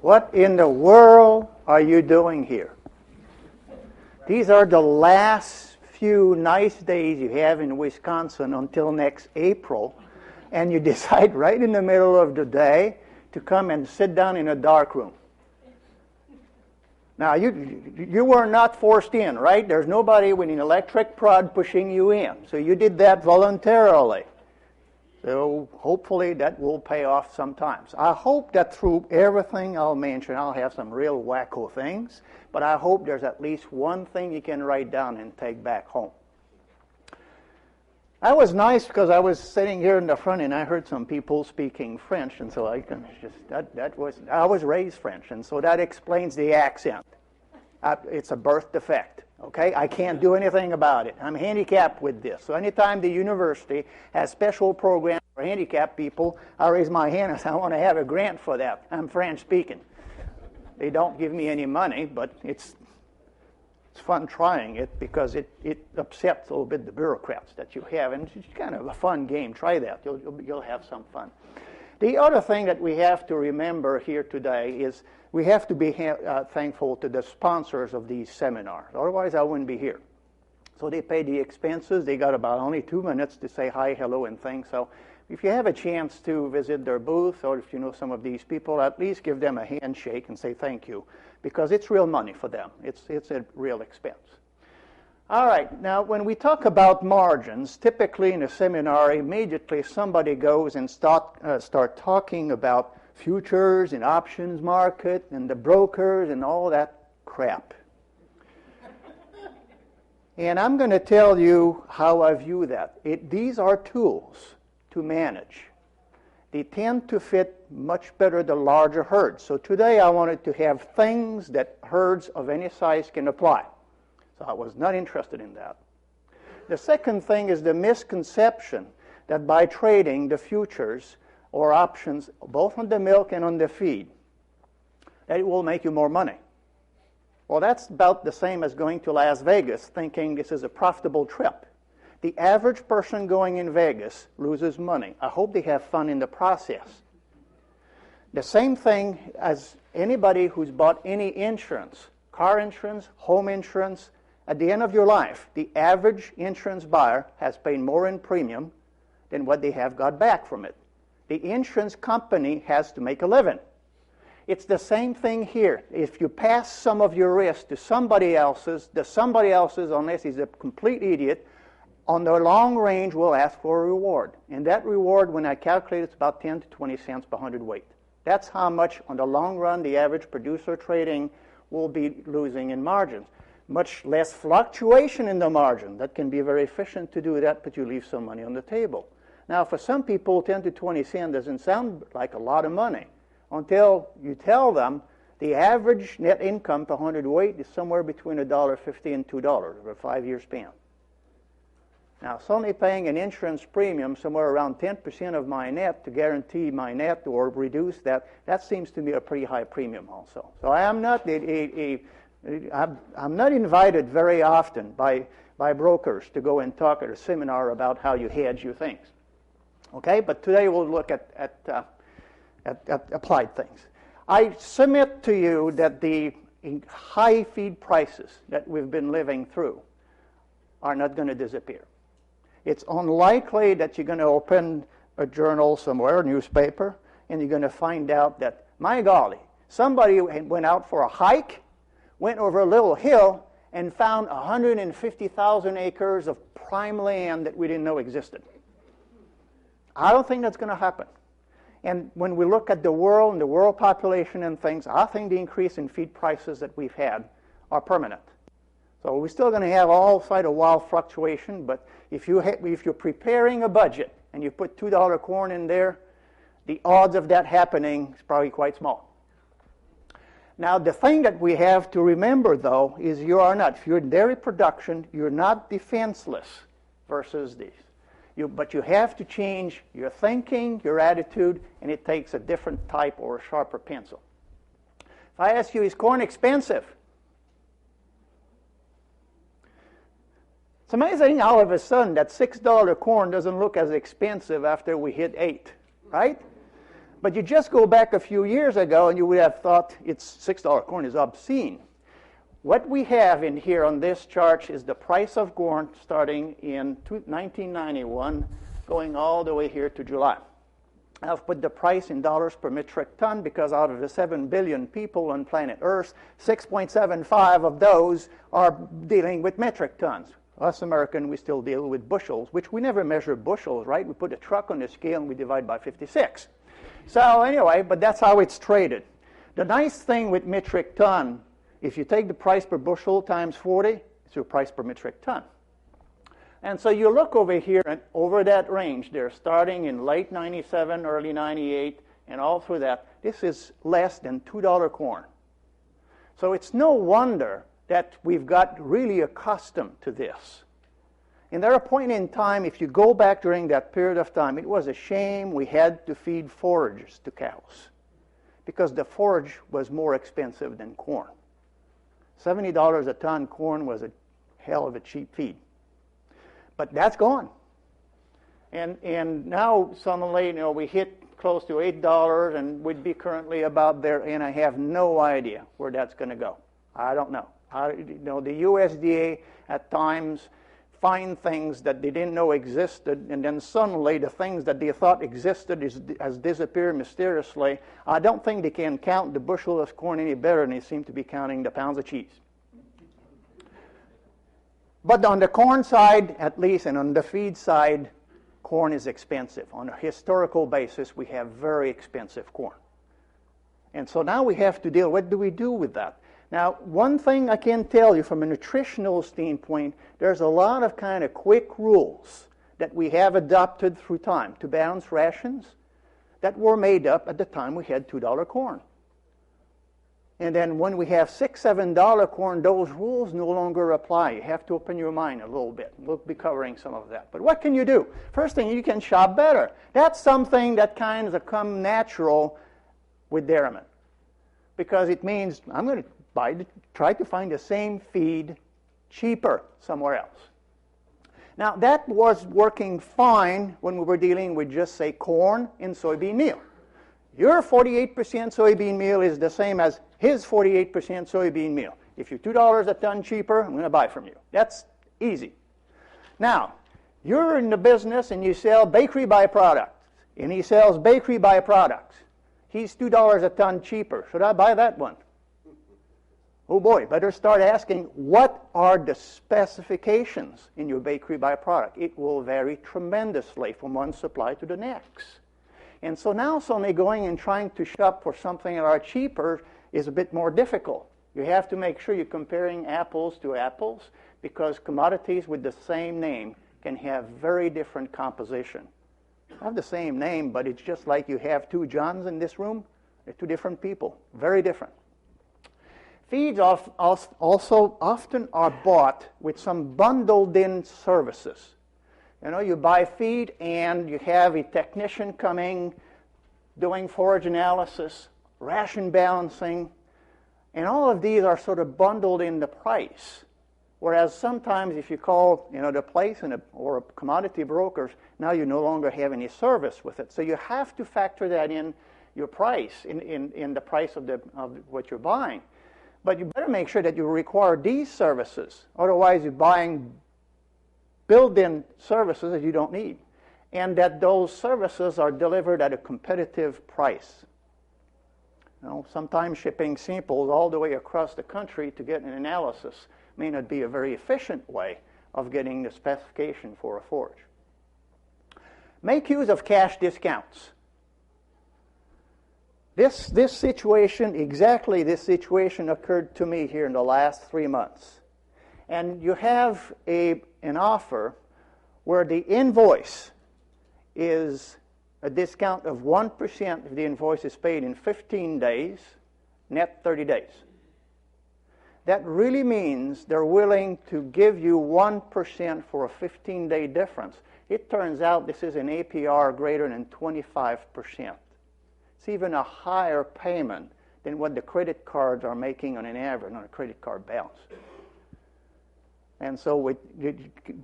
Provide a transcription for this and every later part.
What in the world are you doing here? These are the last few nice days you have in Wisconsin until next April, and you decide right in the middle of the day to come and sit down in a dark room. Now, you were not forced in, right? There's nobody with an electric prod pushing you in. So you did that voluntarily. So hopefully that will pay off sometimes. I hope that through everything I'll mention, I'll have some real wacko things, but I hope there's at least one thing you can write down and take back home. That was nice because I was sitting here in the front and I heard some people speaking French, and so I can I was raised French, and so that explains the accent. It's a birth defect. Okay, I can't do anything about it. I'm handicapped with this. So anytime the university has special programs for handicapped people, I raise my hand and say, I want to have a grant for that. I'm French speaking. They don't give me any money, but it's fun trying it because it upsets a little bit the bureaucrats that you have, and it's kind of a fun game. Try that. You'll have some fun. The other thing that we have to remember here today is we have to be thankful to the sponsors of these seminars. Otherwise, I wouldn't be here. So they pay the expenses. They got about only 2 minutes to say hi, hello, and things. So if you have a chance to visit their booth, or if you know some of these people, at least give them a handshake and say thank you, because it's real money for them. It's a real expense. All right, now when we talk about margins, typically in a seminar, immediately somebody goes and start talking about futures and options market and the brokers and all that crap. And I'm going to tell you how I view that. These are tools to manage. They tend to fit much better the larger herds. So today I wanted to have things that herds of any size can apply. So I was not interested in that. The second thing is the misconception that by trading the futures or options, both on the milk and on the feed, that it will make you more money. Well, that's about the same as going to Las Vegas thinking this is a profitable trip. The average person going in Vegas loses money. I hope they have fun in the process. The same thing as anybody who's bought any insurance, car insurance, home insurance. At the end of your life, the average insurance buyer has paid more in premium than what they have got back from it. The insurance company has to make a living. It's the same thing here. If you pass some of your risk to somebody else's, unless he's a complete idiot, on the long range will ask for a reward. And that reward, when I calculate, it's about 10 to 20 cents per hundredweight. That's how much, on the long run, the average producer trading will be losing in margins. Much less fluctuation in the margin. That can be very efficient to do that, but you leave some money on the table. Now, for some people, 10 to 20 cents doesn't sound like a lot of money until you tell them the average net income per hundredweight is somewhere between $1.50 and $2 over a 5-year span. Now, it's only paying an insurance premium somewhere around 10% of my net to guarantee my net or reduce that. That seems to be a pretty high premium also. So I am not I'm not invited very often by brokers to go and talk at a seminar about how you hedge your things. Okay, but today we'll look at applied things. I submit to you that the high feed prices that we've been living through are not going to disappear. It's unlikely that you're going to open a journal somewhere, a newspaper, and you're going to find out that, my golly, somebody went out for a hike, went over a little hill, and found 150,000 acres of prime land that we didn't know existed. I don't think that's going to happen. And when we look at the world and the world population and things, I think the increase in feed prices that we've had are permanent. So we're still going to have all side of wild fluctuation, but if you're preparing a budget and you put $2 corn in there, the odds of that happening is probably quite small. Now, the thing that we have to remember, though, is if you're in dairy production, you're not defenseless versus these. But you have to change your thinking, your attitude, and it takes a different type or a sharper pencil. If I ask you, is corn expensive? It's amazing all of a sudden that $6 corn doesn't look as expensive after we hit $8, right? But you just go back a few years ago and you would have thought it's $6 corn is obscene. What we have in here on this chart is the price of corn starting in 1991 going all the way here to July. I've put the price in dollars per metric ton because out of the 7 billion people on planet Earth, 6.75 of those are dealing with metric tons. Us Americans, we still deal with bushels, which we never measure bushels, right? We put a truck on the scale and we divide by 56. So anyway, but that's how it's traded. The nice thing with metric ton, if you take the price per bushel times 40, it's your price per metric ton. And so you look over here and over that range there, starting in late 97, early 98, and all through that, this is less than $2 corn. So it's no wonder that we've got really accustomed to this. And there a point in time, if you go back during that period of time, it was a shame we had to feed forages to cows because the forage was more expensive than corn. $70 a ton corn was a hell of a cheap feed. But that's gone. And now suddenly, we hit close to $8 and we'd be currently about there, and I have no idea where that's going to go. I don't know. The USDA at times find things that they didn't know existed, and then suddenly the things that they thought existed has disappeared mysteriously. I don't think they can count the bushel of corn any better than they seem to be counting the pounds of cheese. But on the corn side, at least, and on the feed side, corn is expensive. On a historical basis, we have very expensive corn. And so now we have to deal, what do we do with that? Now, one thing I can tell you from a nutritional standpoint, there's a lot of kind of quick rules that we have adopted through time to balance rations that were made up at the time we had $2 corn. And then when we have $6, $7 corn, those rules no longer apply. You have to open your mind a little bit. We'll be covering some of that. But what can you do? First thing, you can shop better. That's something that kind of come natural with dairymen. Because it means I'm going to try to find the same feed cheaper somewhere else. Now, that was working fine when we were dealing with just, say, corn and soybean meal. Your 48% soybean meal is the same as his 48% soybean meal. If you're $2 a ton cheaper, I'm going to buy from you. That's easy. Now, you're in the business and you sell bakery byproducts, and he sells bakery byproducts. He's $2 a ton cheaper. Should I buy that one? Oh boy, better start asking, what are the specifications in your bakery byproduct? It will vary tremendously from one supply to the next. And so now suddenly going and trying to shop for something that are cheaper is a bit more difficult. You have to make sure you're comparing apples to apples because commodities with the same name can have very different composition. They have the same name, but it's just like you have two Johns in this room. They're two different people, very different. Feeds also often are bought with some bundled-in services. You buy feed and you have a technician coming, doing forage analysis, ration balancing, and all of these are sort of bundled in the price. Whereas sometimes if you call the place or a commodity brokers, now you no longer have any service with it. So you have to factor that in your price, in the price of what you're buying. But you better make sure that you require these services. Otherwise you're buying built-in services that you don't need, and that those services are delivered at a competitive price. Sometimes shipping samples all the way across the country to get an analysis may not be a very efficient way of getting the specification for a forage. Make use of cash discounts. This situation, exactly this situation occurred to me here in the last 3 months. And you have an offer where the invoice is a discount of 1% if the invoice is paid in 15 days, net 30 days. That really means they're willing to give you 1% for a 15-day difference. It turns out this is an APR greater than 25%. It's even a higher payment than what the credit cards are making on an average on a credit card balance. And so you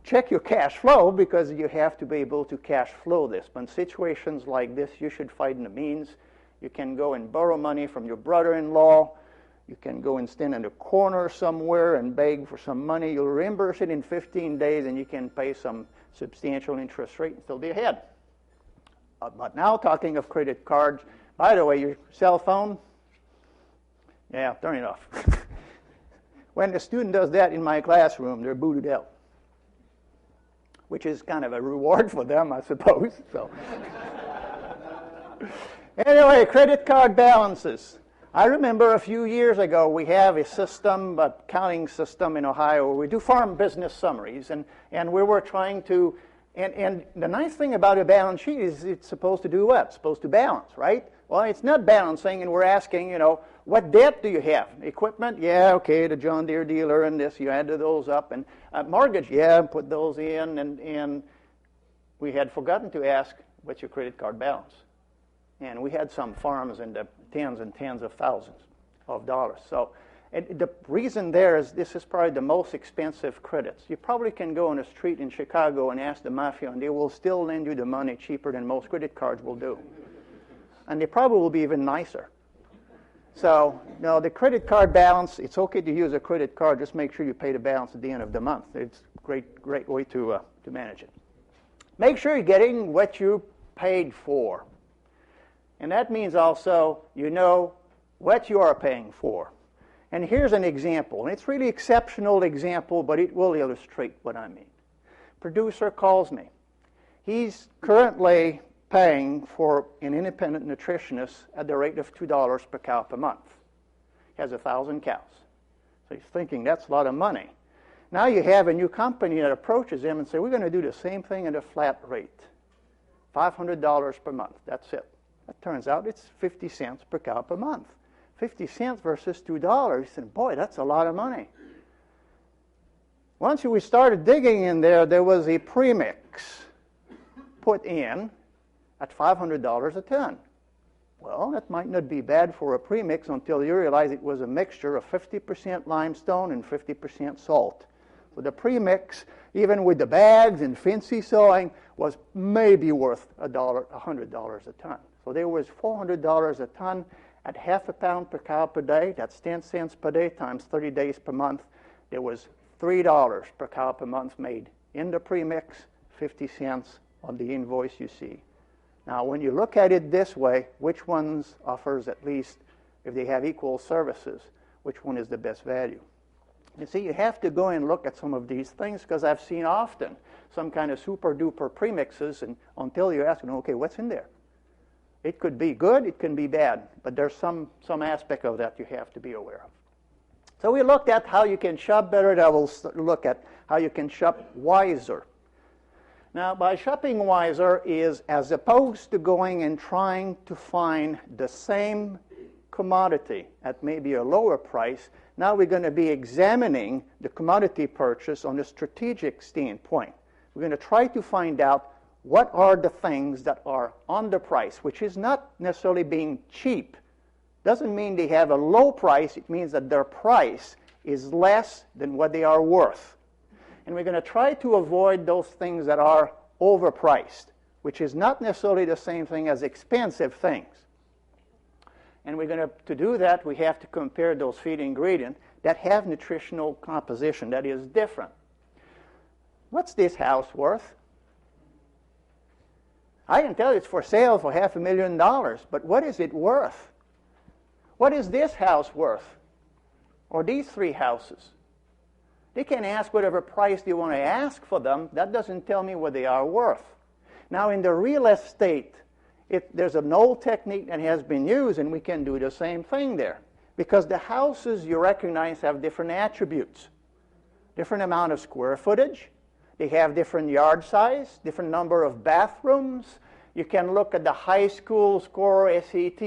check your cash flow because you have to be able to cash flow this. But in situations like this, you should find the means You can go and borrow money from your brother-in-law. You can go and stand in a corner somewhere and beg for some money. You'll reimburse it in 15 days, and you can pay some substantial interest rate and still be ahead. But now, talking of credit cards, by the way, your cell phone, yeah, turn it off. When the student does that in my classroom, they're booted out, which is kind of a reward for them, I suppose. So, anyway, credit card balances. I remember a few years ago we have a system, a counting system in Ohio, where we do farm business summaries, and we were trying to, and the nice thing about a balance sheet is it's supposed to do what? It's supposed to balance, right? Well, it's not balancing, and we're asking, what debt do you have? Equipment? Yeah, okay, the John Deere dealer and this, you added those up. And mortgage? Yeah, put those in. And we had forgotten to ask, what's your credit card balance? And we had some farms in the tens and tens of thousands of dollars. So the reason there is this is probably the most expensive credits. You probably can go on the street in Chicago and ask the mafia, and they will still lend you the money cheaper than most credit cards will do. And they probably will be even nicer. So, no, the credit card balance, it's okay to use a credit card. Just make sure you pay the balance at the end of the month. It's a great way to manage it. Make sure you're getting what you paid for. And that means also you know what you are paying for. And here's an example. And it's really exceptional example, but it will illustrate what I mean. Producer calls me. He's currently paying for an independent nutritionist at the rate of $2 per cow per month. He has 1,000 cows. So he's thinking that's a lot of money. Now you have a new company that approaches him and says, we're going to do the same thing at a flat rate. $500 per month. That's it. That turns out it's 50 cents per cow per month. 50 cents versus $2. He said, boy, that's a lot of money. Once we started digging in there, there was a premix put in at $500 a ton. Well, that might not be bad for a premix until you realize it was a mixture of 50% limestone and 50% salt. So the premix, even with the bags and fancy sewing, was maybe worth $100 a ton. So there was $400 a ton at half a pound per cow per day. That's 10 cents per day times 30 days per month. There was $3 per cow per month made in the premix, 50 cents on the invoice you see. Now, when you look at it this way, which ones offers at least, if they have equal services, which one is the best value? You see, you have to go and look at some of these things because I've seen often some kind of super-duper premixes, and until you ask them, okay, what's in there? It could be good, it can be bad, but there's some aspect of that you have to be aware of. So we looked at how you can shop better. Now we'll look at how you can shop wiser. Now, by shopping wiser is as opposed to going and trying to find the same commodity at maybe a lower price, now we're going to be examining the commodity purchase on a strategic standpoint. We're going to try to find out what are the things that are underpriced, which is not necessarily being cheap. Doesn't mean they have a low price. It means that their price is less than what they are worth. And we're going to try to avoid those things that are overpriced, which is not necessarily the same thing as expensive things. And we're going to do that, we have to compare those feed ingredients that have nutritional composition that is different. What's this house worth? I can tell you it's for sale for $500,000, but what is it worth? What is this house worth? Or these three houses? They can ask whatever price they want to ask for them. That doesn't tell me what they are worth. Now, in the real estate, there's an old technique that has been used, and we can do the same thing there. Because the houses you recognize have different attributes. Different amount of square footage. They have different yard size, different number of bathrooms. You can look at the high school score, SAT,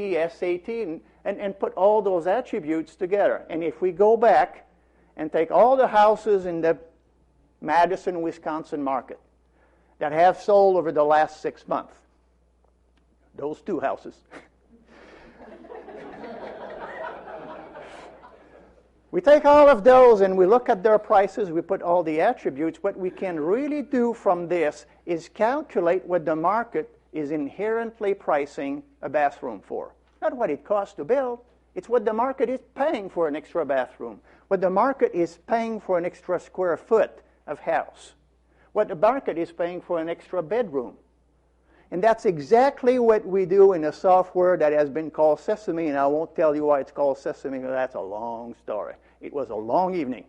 and put all those attributes together. And if we go back and take all the houses in the Madison, Wisconsin market that have sold over the last 6 months, those two houses, we take all of those and we look at their prices, we put all the attributes. What we can really do from this is calculate what the market is inherently pricing a bathroom for. Not what it costs to build. It's what the market is paying for an extra bathroom. What the market is paying for an extra square foot of house. What the market is paying for an extra bedroom. And that's exactly what we do in a software that has been called Sesame, and I won't tell you why it's called Sesame, because that's a long story. It was a long evening,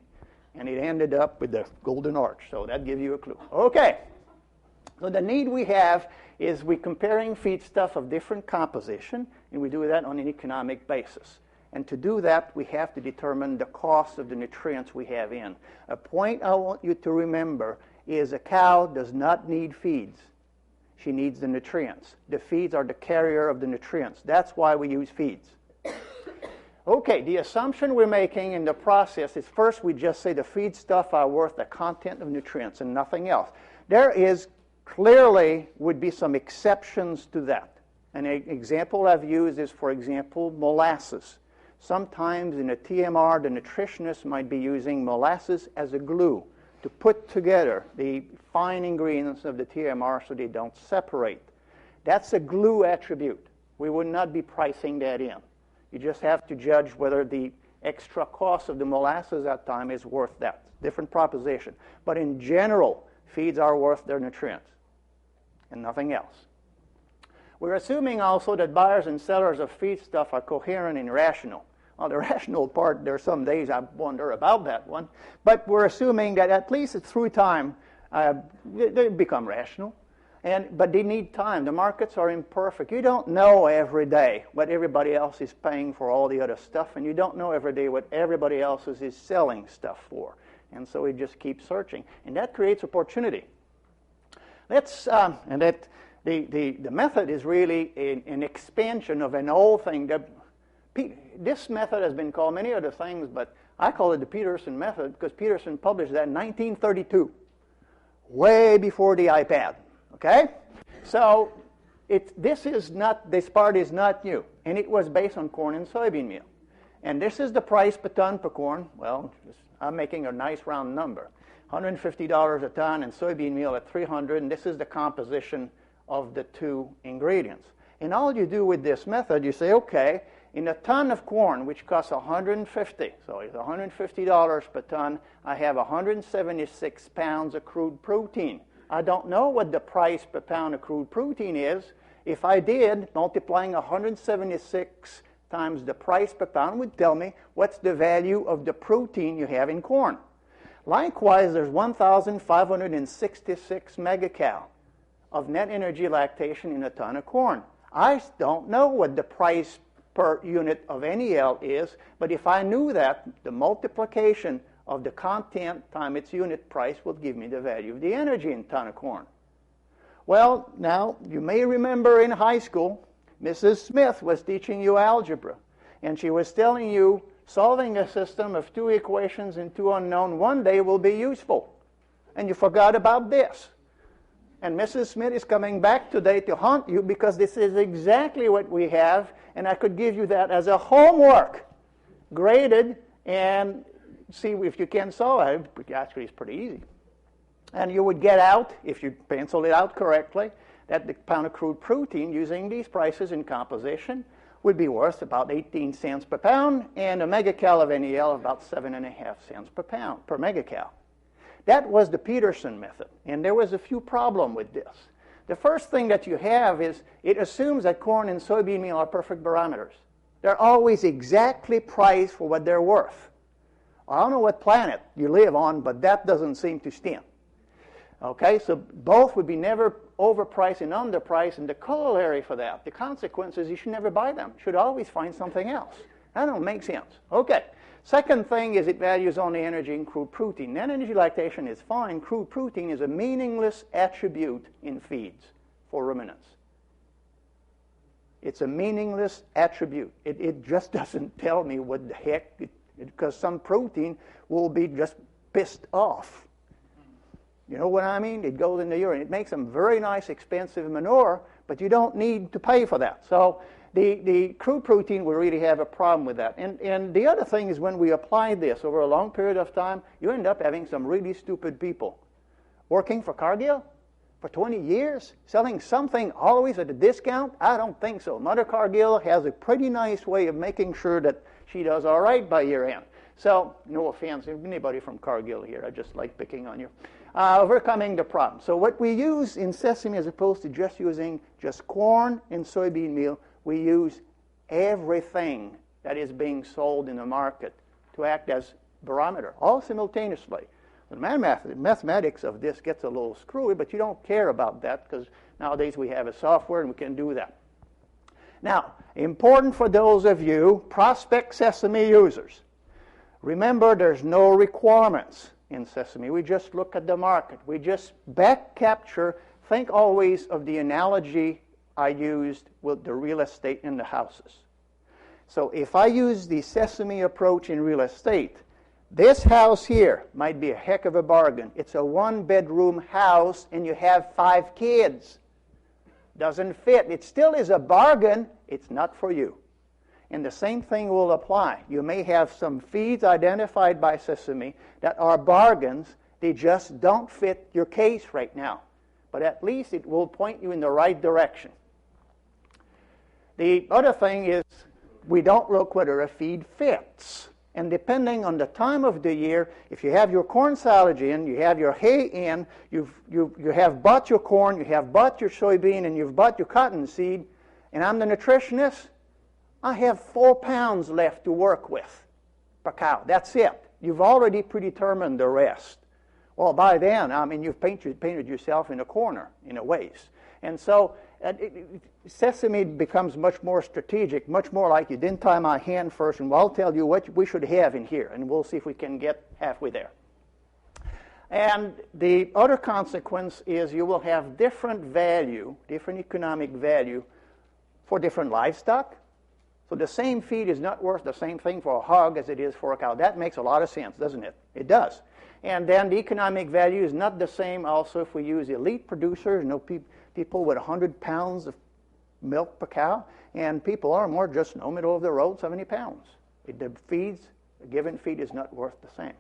and it ended up with the Golden Arch, so that gives you a clue. Okay, so the need we have is we're comparing feedstuff of different composition, and we do that on an economic basis. And to do that, we have to determine the cost of the nutrients we have in. A point I want you to remember is a cow does not need feeds. She needs the nutrients. The feeds are the carrier of the nutrients. That's why we use feeds. Okay, the assumption we're making in the process is first we just say the feedstuff are worth the content of nutrients and nothing else. There is clearly would be some exceptions to that. An example I've used is, for example, molasses. Sometimes in a TMR, the nutritionist might be using molasses as a glue to put together the fine ingredients of the TMR so they don't separate. That's a glue attribute. We would not be pricing that in. You just have to judge whether the extra cost of the molasses at time is worth that. Different proposition. But in general, feeds are worth their nutrients and nothing else. We're assuming also that buyers and sellers of feedstuff are coherent and rational. On the rational part, there are some days I wonder about that one. But we're assuming that at least through time, they become rational. But they need time. The markets are imperfect. You don't know every day what everybody else is paying for all the other stuff, and you don't know every day what everybody else is selling stuff for. And so we just keep searching. And that creates opportunity. The method is really an expansion of an old thing. This method has been called many other things, but I call it the Peterson method because Peterson published that in 1932, way before the iPad. Okay? So this part is not new, and it was based on corn and soybean meal. And this is the price per ton per corn. Well, I'm making a nice round number. $150 a ton and soybean meal at $300, and this is the composition of the two ingredients. And all you do with this method, you say, okay, in a ton of corn, which costs $150, so it's $150 per ton, I have 176 pounds of crude protein. I don't know what the price per pound of crude protein is. If I did, multiplying 176 times the price per pound would tell me what's the value of the protein you have in corn. Likewise, there's 1,566 megacal of net energy lactation in a ton of corn. I don't know what the price per unit of NEL is, but if I knew that, the multiplication of the content times its unit price will give me the value of the energy in a ton of corn. Well, now, you may remember in high school, Mrs. Smith was teaching you algebra, and she was telling you solving a system of two equations and two unknown one day will be useful. And you forgot about this. And Mrs. Smith is coming back today to haunt you because this is exactly what we have, and I could give you that as a homework, graded, and see if you can solve it. Actually, it's pretty easy. And you would get out, if you pencil it out correctly, that the pound of crude protein using these prices in composition would be worth about 18 cents per pound, and a megacal of NEL of about 7.5 cents per pound, per megacal. That was the Peterson method, and there was a few problems with this. The first thing that you have is it assumes that corn and soybean meal are perfect barometers. They're always exactly priced for what they're worth. I don't know what planet you live on, but that doesn't seem to stand. Okay, so both would be never overpriced and underpriced, and the corollary for that, the consequence is you should never buy them. You should always find something else. That don't make sense. Okay, second thing is it values only energy in crude protein. Net energy lactation is fine. Crude protein is a meaningless attribute in feeds for ruminants. It's a meaningless attribute. It just doesn't tell me what the heck, because some protein will be just pissed off. You know what I mean? It goes in the urine. It makes some very nice, expensive manure, but you don't need to pay for that. So the crude protein will really have a problem with that. And the other thing is when we apply this over a long period of time, you end up having some really stupid people working for Cargill, For 20 years, selling something always at a discount? I don't think so. Mother Cargill has a pretty nice way of making sure that she does all right by year end. So, no offense, anybody from Cargill here, I just like picking on you. Overcoming the problem. So what we use in sesame, as opposed to just using just corn and soybean meal, we use everything that is being sold in the market to act as barometer, all simultaneously. The mathematics of this gets a little screwy, but you don't care about that because nowadays we have a software and we can do that. Now, important for those of you prospect sesame users, remember there's no requirements in sesame. We just look at the market. We just back capture. Think always of the analogy I used with the real estate in the houses. So if I use the sesame approach in real estate, this house here might be a heck of a bargain. It's a one-bedroom house and you have 5 kids. Doesn't fit. It still is a bargain. It's not for you. And the same thing will apply. You may have some feeds identified by sesame that are bargains. They just don't fit your case right now. But at least it will point you in the right direction. The other thing is we don't look whether a feed fits. And depending on the time of the year, if you have your corn silage in, you have your hay in, you have bought your corn, you have bought your soybean, and you've bought your cottonseed, and I'm the nutritionist, I have 4 pounds left to work with per cow. That's it. You've already predetermined the rest. Well, by then, I mean, you've painted yourself in a corner in a ways. And so sesame becomes much more strategic, much more like you didn't tie my hand first, and I'll tell you what we should have in here, and we'll see if we can get halfway there. And the other consequence is you will have different value, different economic value for different livestock. So the same feed is not worth the same thing for a hog as it is for a cow. That makes a lot of sense, doesn't it? It does. And then the economic value is not the same also if we use elite producers, people with 100 pounds of milk per cow, and people are more just middle of the road, 70 pounds. The given feed is not worth the same.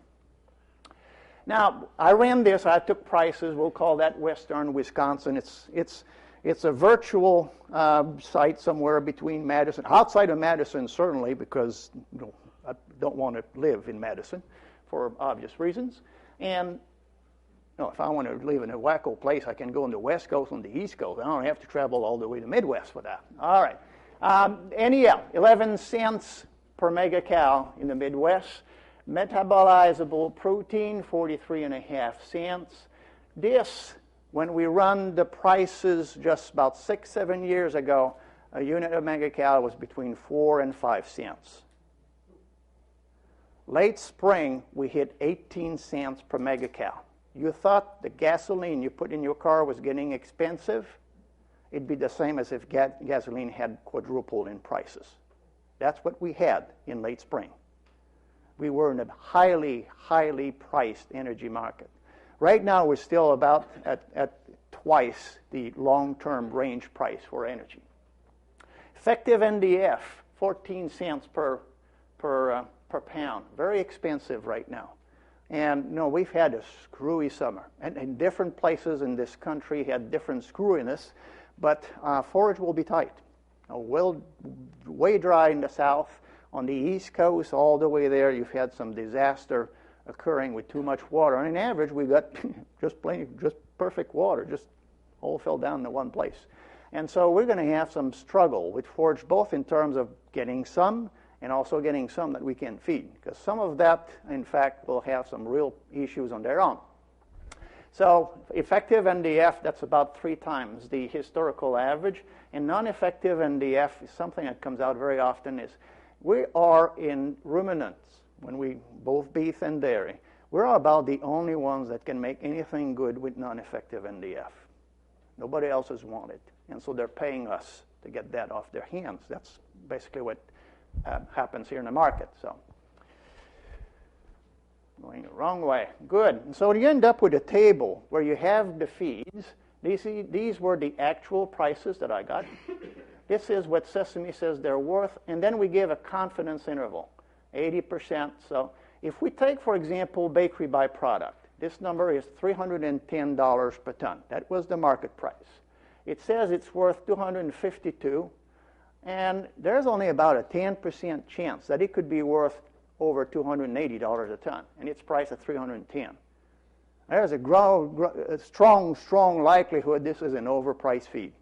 Now, I ran this, I took prices, we'll call that Western Wisconsin. It's a virtual site somewhere between Madison, outside of Madison certainly, because I don't want to live in Madison for obvious reasons. And if I want to live in a wacko place, I can go on the West Coast, on the East Coast. I don't have to travel all the way to Midwest for that. All right. NEL, 11 cents per mega cow in the Midwest. Metabolizable protein, 43.5 cents. This, when we run the prices just about 6-7 years ago, a unit of mega cow was between 4 and 5 cents. Late spring, we hit 18 cents per mega cow. You thought the gasoline you put in your car was getting expensive? It'd be the same as if gasoline had quadrupled in prices. That's what we had in late spring. We were in a highly, highly priced energy market. Right now, we're still about at twice the long-term range price for energy. Effective NDF, 14 cents per pound. Very expensive right now. And we've had a screwy summer. And different places in this country had different screwiness, but forage will be tight. Way dry in the south. On the East Coast, all the way there, you've had some disaster occurring with too much water. On an average, we got just perfect water, just all fell down to one place. And so we're going to have some struggle with forage, both in terms of getting some and also getting some that we can feed, because some of that, in fact, will have some real issues on their own. So effective NDF, that's about 3 times the historical average. And non-effective NDF is something that comes out very often is we are in ruminants, when we both beef and dairy, we're about the only ones that can make anything good with non-effective NDF. Nobody else has wanted. And so they're paying us to get that off their hands. That's basically what happens here in the market. So going the wrong way. Good. And so you end up with a table where you have the feeds. These were the actual prices that I got. This is what Sesame says they're worth. And then we give a confidence interval, 80%. So if we take, for example, bakery byproduct, This number is $310 per ton. That was the market price. It says it's worth $252, and there's only about a 10% chance that it could be worth over $280 a ton, and it's priced at $310. There's a strong likelihood this is an overpriced feed.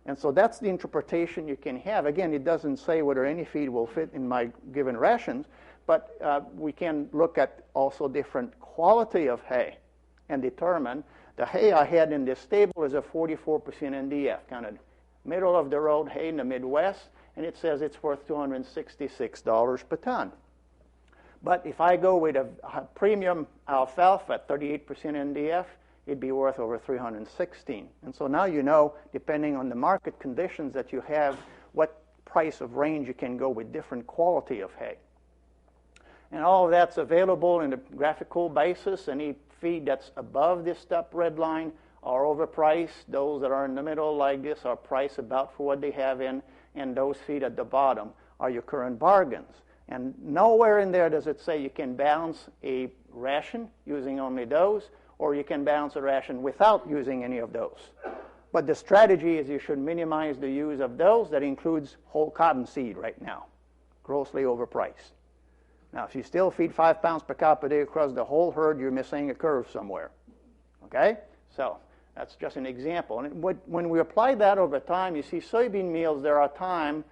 And so that's the interpretation you can have. Again, it doesn't say whether any feed will fit in my given rations, but we can look at also different quality of hay and determine the hay I had in this stable is a 44% NDF, kind of middle of the road hay in the Midwest, and it says it's worth $266 per ton. But if I go with a premium alfalfa at 38% NDF, it'd be worth over $316. And so now you know, depending on the market conditions that you have, what price of range you can go with different quality of hay. And all of that's available in a graphical basis. Any feed that's above this top red line are overpriced. Those that are in the middle like this are priced about for what they have in, and those feed at the bottom are your current bargains. And nowhere in there does it say you can balance a ration using only those, or you can balance a ration without using any of those. But the strategy is you should minimize the use of those. That includes whole cotton seed right now, grossly overpriced. Now, if you still feed 5 pounds per cow per day across the whole herd, you're missing a curve somewhere. Okay? So that's just an example. And when we apply that over time, you see soybean meals, there are times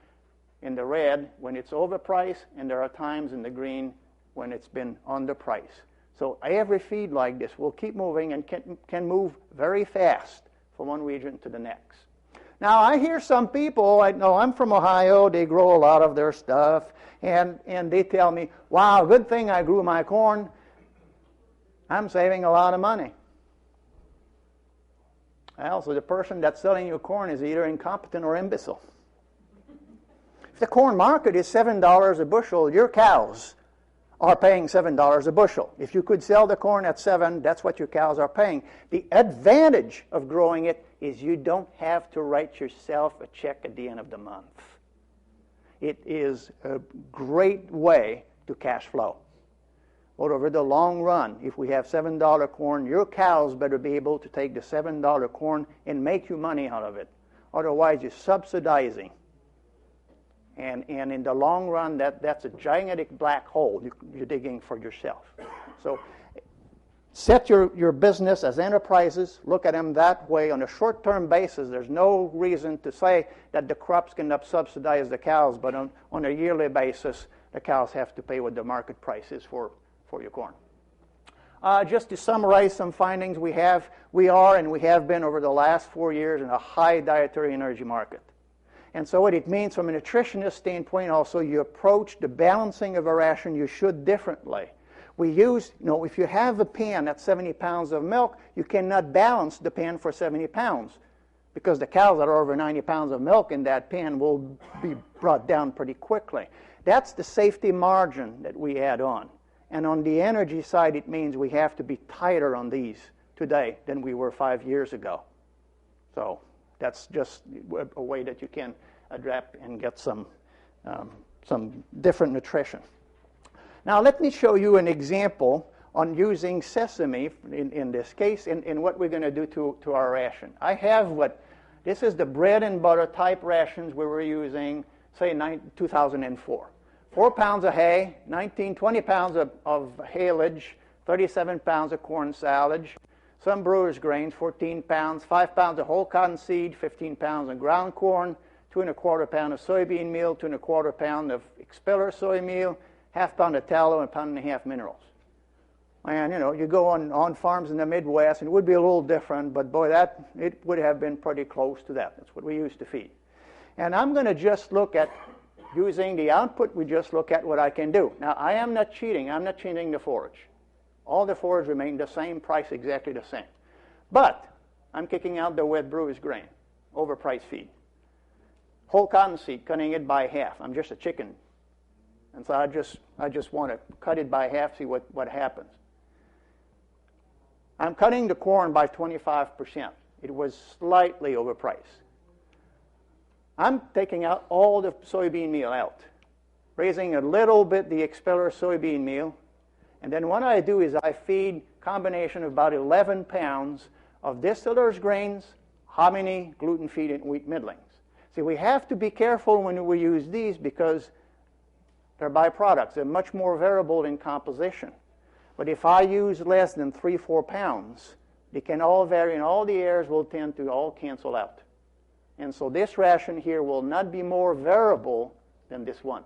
in the red when it's overpriced, and there are times in the green when it's been underpriced. So every feed like this will keep moving and can move very fast from one region to the next. Now, I hear some people, I know I'm from Ohio, they grow a lot of their stuff, and they tell me, wow, good thing I grew my corn. I'm saving a lot of money. Well, so the person that's selling you corn is either incompetent or imbecile. If the corn market is $7 a bushel, your cows are paying $7 a bushel. If you could sell the corn at $7, that's what your cows are paying. The advantage of growing it is you don't have to write yourself a check at the end of the month. It is a great way to cash flow. But over the long run, if we have $7 corn, your cows better be able to take the $7 corn and make you money out of it. Otherwise, you're subsidizing. And in the long run, that's a gigantic black hole you're digging for yourself. So set your business as enterprises. Look at them that way. On a short-term basis, there's no reason to say that the crops can subsidize the cows, but on a yearly basis, the cows have to pay what the market price is for your corn. Just to summarize some findings, we are and we have been over the last 4 years in a high dietary energy market. And so what it means from a nutritionist standpoint also, you approach the balancing of a ration you should differently. We use, if you have a pan that's 70 pounds of milk, you cannot balance the pan for 70 pounds because the cows that are over 90 pounds of milk in that pan will be brought down pretty quickly. That's the safety margin that we add on. And on the energy side, it means we have to be tighter on these today than we were 5 years ago. So that's just a way that you can adapt and get some different nutrition. Now let me show you an example on using sesame in this case in what we're going to do to our ration. I have this is the bread and butter type rations we were using, say, 2004. 4 pounds of hay, 20 pounds of haylage, 37 pounds of corn silage, some brewer's grains, 14 pounds, 5 pounds of whole cotton seed, 15 pounds of ground corn, 2 1/4 pound of soybean meal, 2 1/4 pound of expeller soy meal, half pound of tallow, and 1.5 pounds minerals. And, you go on farms in the Midwest, and it would be a little different, but boy, it would have been pretty close to that. That's what we used to feed. And I'm going to just look at, using the output, we just look at what I can do. Now, I am not cheating. I'm not changing the forage. All the forage remain the same price, exactly the same. But I'm kicking out the wet brewer's grain, overpriced feed. Whole cotton seed, cutting it by half. I'm just a chicken. And so I just want to cut it by half, see what happens. I'm cutting the corn by 25%. It was slightly overpriced. I'm taking out all the soybean meal out, raising a little bit the expeller soybean meal, And then what I do is I feed combination of about 11 pounds of distiller's grains, hominy, gluten feed, and wheat middlings. See, we have to be careful when we use these because they're byproducts. They're much more variable in composition. But if I use less than 3-4 pounds, they can all vary, and all the errors will tend to all cancel out. And so this ration here will not be more variable than this one.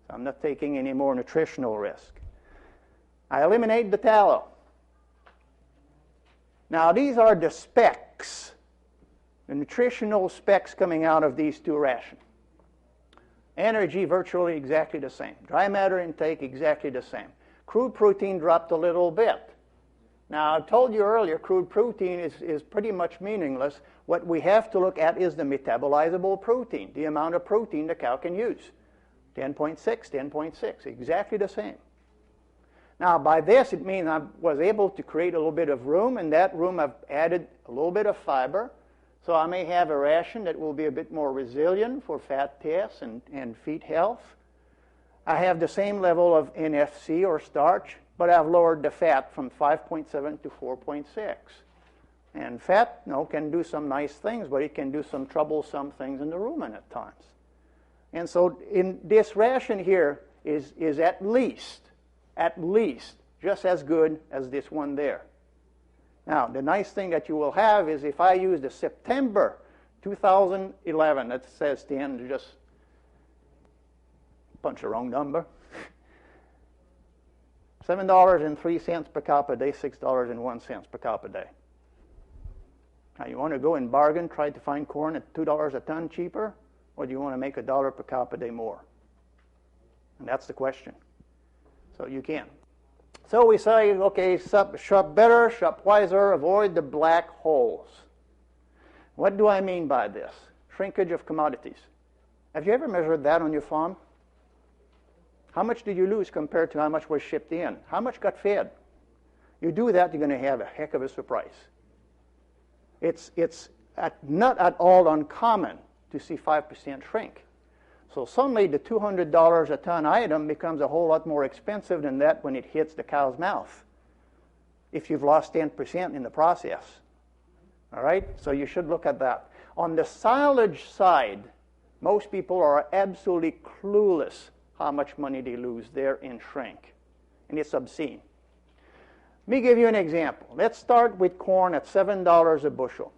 So I'm not taking any more nutritional risk. I eliminate the tallow. Now these are the specs, the nutritional specs coming out of these two rations. Energy virtually exactly the same. Dry matter intake exactly the same. Crude protein dropped a little bit. Now, I told you earlier, crude protein is pretty much meaningless. What we have to look at is the metabolizable protein, the amount of protein the cow can use. 10.6, 10.6, exactly the same. Now, by this, it means I was able to create a little bit of room. In that room, I've added a little bit of fiber. So I may have a ration that will be a bit more resilient for fat tests and feet health. I have the same level of NFC or starch, but I've lowered the fat from 5.7 to 4.6. And fat, can do some nice things, but it can do some troublesome things in the rumen at times. And so in this ration here is at least just as good as this one there. Now, the nice thing that you will have is if I use the September 2011, that says 10, just punch the wrong number. $7.03 per cow per day, $6.01 per cow per day. Now, you want to go and bargain, try to find corn at $2 a ton cheaper, or do you want to make $1 per cow per day more? And that's the question. So you can. So we say, okay, shop better, shop wiser, avoid the black holes. What do I mean by this? Shrinkage of commodities. Have you ever measured that on your farm? How much did you lose compared to how much was shipped in? How much got fed? You do that, you're going to have a heck of a surprise. It's not at all uncommon to see 5% shrink. So suddenly the $200 a ton item becomes a whole lot more expensive than that when it hits the cow's mouth, if you've lost 10% in the process. All right? So you should look at that. On the silage side, most people are absolutely clueless how much money they lose there in shrink. And it's obscene. Let me give you an example. Let's start with corn at $7 a bushel.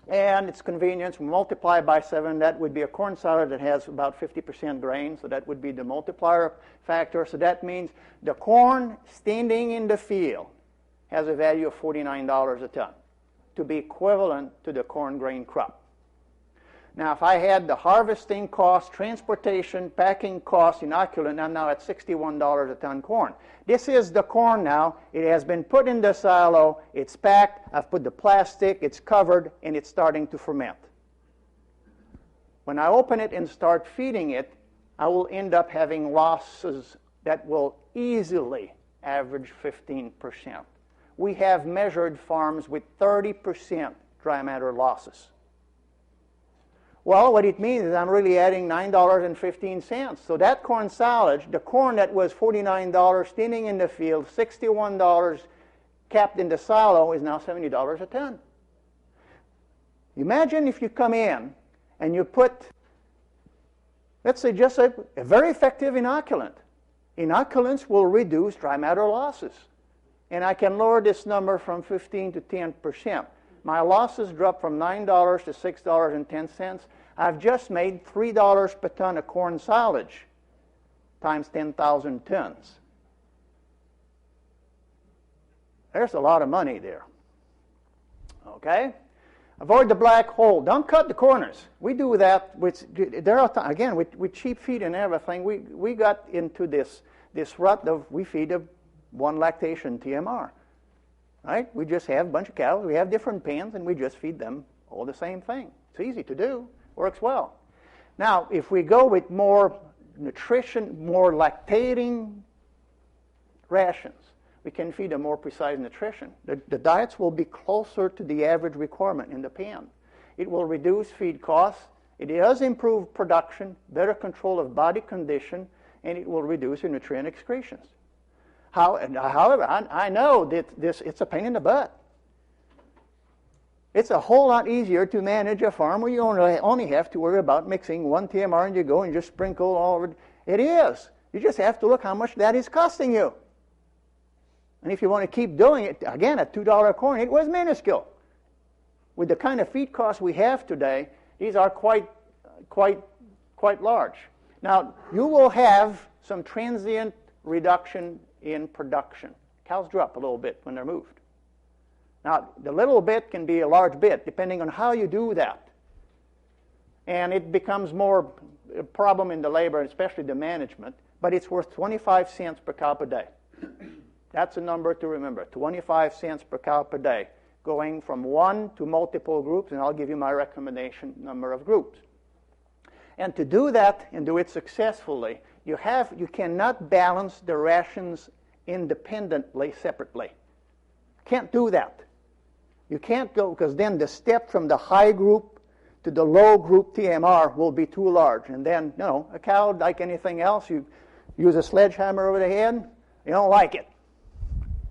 And its convenience, we multiply by 7, that would be a corn salad that has about 50% grain, so that would be the multiplier factor. So that means the corn standing in the field has a value of $49 a ton, to be equivalent to the corn grain crop. Now, if I had the harvesting cost, transportation, packing cost, inoculant, I'm now at $61 a ton corn. This is the corn now. It has been put in the silo. It's packed. I've put the plastic. It's covered, and it's starting to ferment. When I open it and start feeding it, I will end up having losses that will easily average 15%. We have measured farms with 30% dry matter losses. Well, what it means is I'm really adding $9.15. So that corn silage, the corn that was $49 standing in the field, $61 capped in the silo, is now $70 a ton. Imagine if you come in and you put, let's say, just a very effective inoculant. Inoculants will reduce dry matter losses. And I can lower this number from 15 to 10%. My losses drop from $9 to $6.10. I've just made $3 per ton of corn silage times 10,000 tons. There's a lot of money there. Okay? Avoid the black hole. Don't cut the corners. We do that with cheap feed and everything. We got into this rut of we feed one lactation TMR. Right? We just have a bunch of cows. We have different pens, and we just feed them all the same thing. It's easy to do. Works well. Now, if we go with more nutrition, more lactating rations, we can feed a more precise nutrition. The diets will be closer to the average requirement in the pen. It will reduce feed costs. It does improve production, better control of body condition, and it will reduce your nutrient excretions. However, I know that it's a pain in the butt. It's a whole lot easier to manage a farm where you only have to worry about mixing 1 TMR and you go and just sprinkle all over. It is. You just have to look how much that is costing you. And if you want to keep doing it, again, at $2 corn, it was minuscule. With the kind of feed costs we have today, these are quite large. Now, you will have some transient reduction in production. Cows drop a little bit when they're moved. Now, the little bit can be a large bit, depending on how you do that. And it becomes more a problem in the labor, especially the management, but it's worth 25 cents per cow per day. That's a number to remember, 25 cents per cow per day, going from one to multiple groups, and I'll give you my recommendation number of groups. And to do that and do it successfully, you cannot balance the rations independently, separately. Can't do that. You can't go, because then the step from the high group to the low group TMR will be too large. And then, a cow, like anything else, you use a sledgehammer over the head, you don't like it.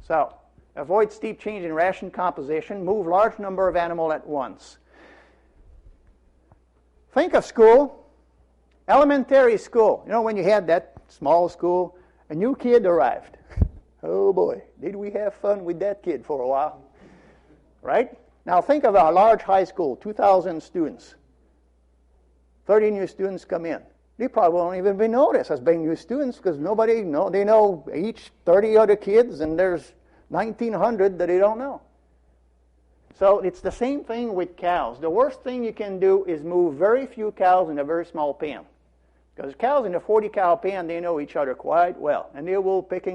So, avoid steep change in ration composition, move large number of animal at once. Think of school, elementary school. When you had that small school, a new kid arrived. Oh boy, did we have fun with that kid for a while. Right? Now think of our large high school, 2,000 students. 30 new students come in. They probably won't even be noticed as being new students because they know each 30 other kids and there's 1,900 that they don't know. So it's the same thing with cows. The worst thing you can do is move very few cows in a very small pen. Because cows in a 40-cow pen, they know each other quite well, and they will pick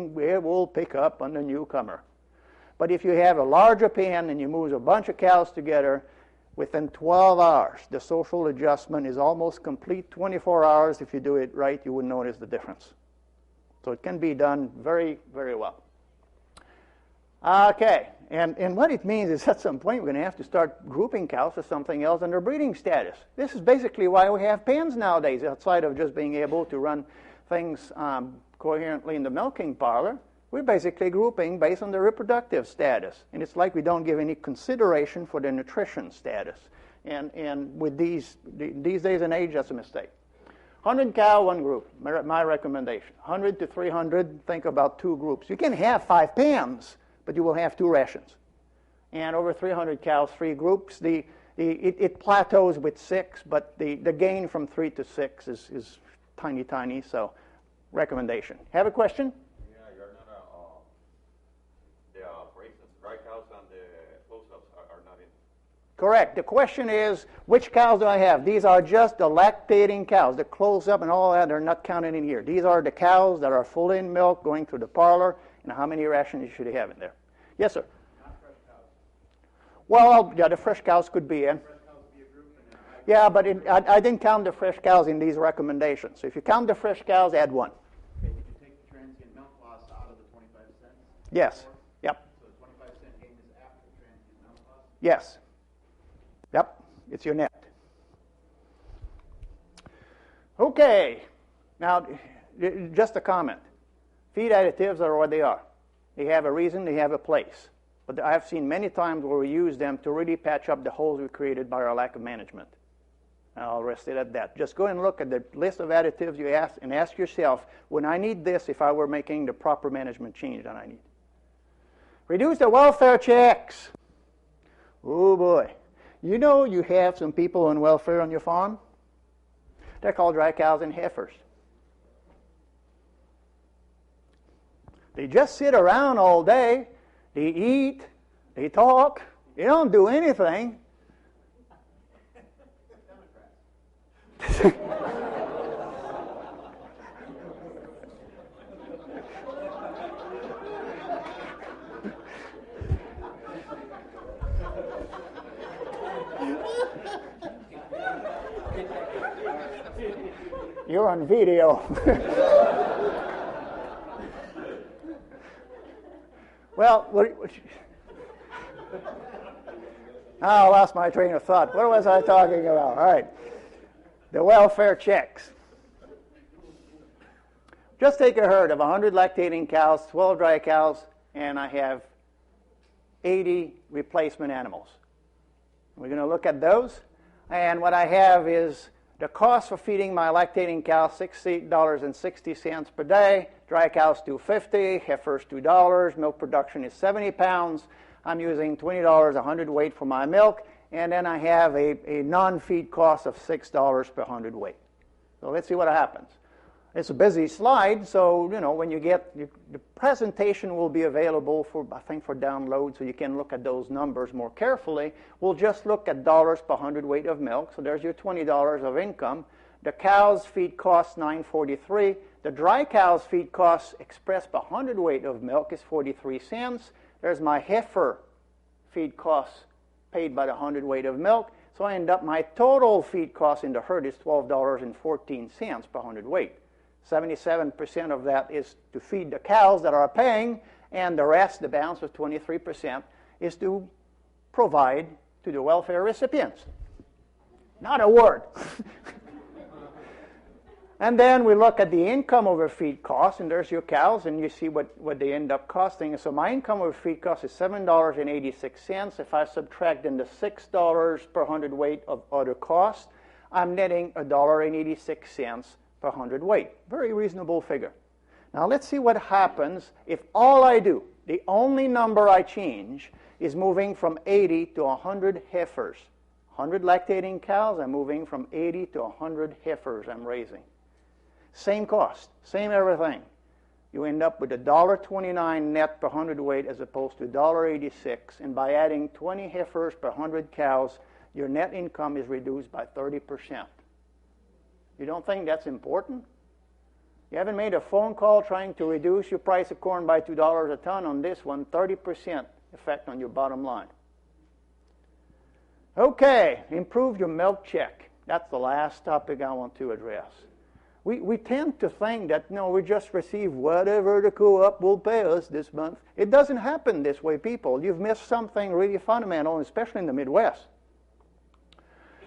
up on the newcomer. But if you have a larger pen and you move a bunch of cows together, within 12 hours, the social adjustment is almost complete. 24 hours, if you do it right, you wouldn't notice the difference. So it can be done very, very well. Okay, and what it means is at some point we're going to have to start grouping cows to something else under breeding status. This is basically why we have pens nowadays, outside of just being able to run things coherently in the milking parlor. We're basically grouping based on the reproductive status. And it's like we don't give any consideration for the nutrition status. And with these days and age, that's a mistake. 100 cow, one group, my recommendation. 100 to 300, think about 2 groups. You can have 5 pens, but you will have 2 rations. And over 300 cows, 3 groups. It plateaus with 6, but the gain from 3 to 6 is tiny, so recommendation. Have a question? Correct. The question is, which cows do I have? These are just the lactating cows. The close-up and all that, they're not counted in here. These are the cows that are full in milk going through the parlor, and how many rations should you have in there? Yes, sir? Not fresh cows. Well, yeah, the fresh cows could be in. Fresh cows would be a group, and Yeah, but I didn't count the fresh cows in these recommendations. So if you count the fresh cows, add 1. Okay, did you take the transient milk loss out of the 25 cents? Yes. Yep. So the 25-cent gain is after transient milk loss? Yes. Yep, it's your net. Okay, now just a comment. Feed additives are what they are. They have a reason, they have a place. But I've seen many times where we use them to really patch up the holes we created by our lack of management. And I'll rest it at that. Just go and look at the list of additives you ask and ask yourself, when I need this, if I were making the proper management change that I need. Reduce the welfare checks. Oh boy. You know you have some people on welfare on your farm? They're called dry cows and heifers. They just sit around all day. They eat. They talk. They don't do anything. You're on video. Well, I lost my train of thought. What was I talking about? All right. The welfare checks. Just take a herd of 100 lactating cows, 12 dry cows, and I have 80 replacement animals. We're going to look at those. And what I have is the cost for feeding my lactating cows, $6.60 per day. Dry cows, $2.50. Heifers, $2. Milk production is 70 pounds. I'm using $20 a hundredweight for my milk. And then I have a non-feed cost of $6 per hundredweight. So let's see what happens. It's a busy slide, so when you get the presentation will be available for download, so you can look at those numbers more carefully. We'll just look at dollars per hundredweight of milk. So there's your $20 of income. The cows' feed costs $9.43. The dry cows' feed costs expressed per hundredweight of milk is 43 cents. There's my heifer feed costs paid by the hundredweight of milk. So I end up my total feed cost in the herd is $12.14 per hundredweight. 77% of that is to feed the cows that are paying, and the rest, the balance of 23%, is to provide to the welfare recipients. Not a word. And then we look at the income over feed cost, and there's your cows, and you see what they end up costing. So my income over feed cost is $7.86. If I subtract in the $6 per hundredweight of other costs, I'm netting $1.86 per hundredweight. Very reasonable figure. Now let's see what happens if all I do, the only number I change, is moving from 80 to 100 heifers. 100 lactating cows, I'm moving from 80 to 100 heifers I'm raising. Same cost, same everything. You end up with $1.29 net per hundredweight as opposed to $1.86, and by adding 20 heifers per 100 cows, your net income is reduced by 30%. You don't think that's important? You haven't made a phone call trying to reduce your price of corn by $2 a ton on this one, 30% effect on your bottom line. Okay, improve your milk check. That's the last topic I want to address. We tend to think that, we just receive whatever the co-op will pay us this month. It doesn't happen this way, people. You've missed something really fundamental, especially in the Midwest.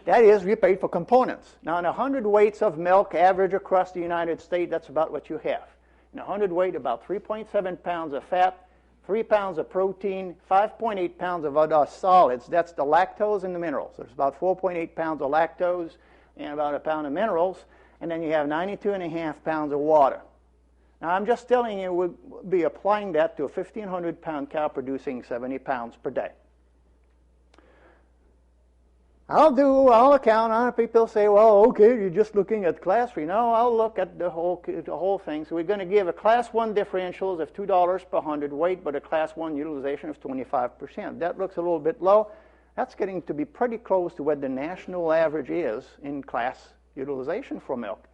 That is, we paid for components. Now, in 100 weights of milk, average across the United States, that's about what you have. In 100 weight, about 3.7 pounds of fat, 3 pounds of protein, 5.8 pounds of other solids. That's the lactose and the minerals. There's about 4.8 pounds of lactose and about a pound of minerals. And then you have 92.5 pounds of water. Now, I'm just telling you, we'll be applying that to a 1,500-pound cow producing 70 pounds per day. I'll account on it. People say, well, okay, you're just looking at class 3. No, I'll look at the whole thing. So we're going to give a class 1 differentials of $2 per hundredweight, but a class 1 utilization of 25%. That looks a little bit low. That's getting to be pretty close to what the national average is in class utilization for milk.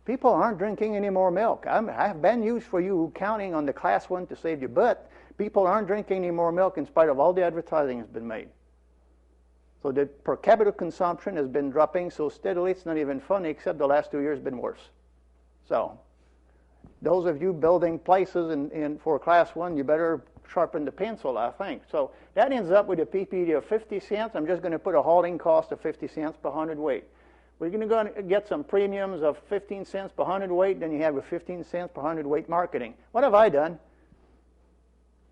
People aren't drinking any more milk. I have bad news for you counting on the class 1 to save your butt. People aren't drinking any more milk in spite of all the advertising that's been made. So the per capita consumption has been dropping so steadily, it's not even funny, except the last 2 years have been worse. So those of you building places for class 1, you better sharpen the pencil, I think. So that ends up with a PPD of 50 cents. I'm just going to put a hauling cost of 50 cents per hundredweight. We're going to go and get some premiums of 15 cents per hundredweight, then you have a 15 cents per hundredweight marketing. What have I done?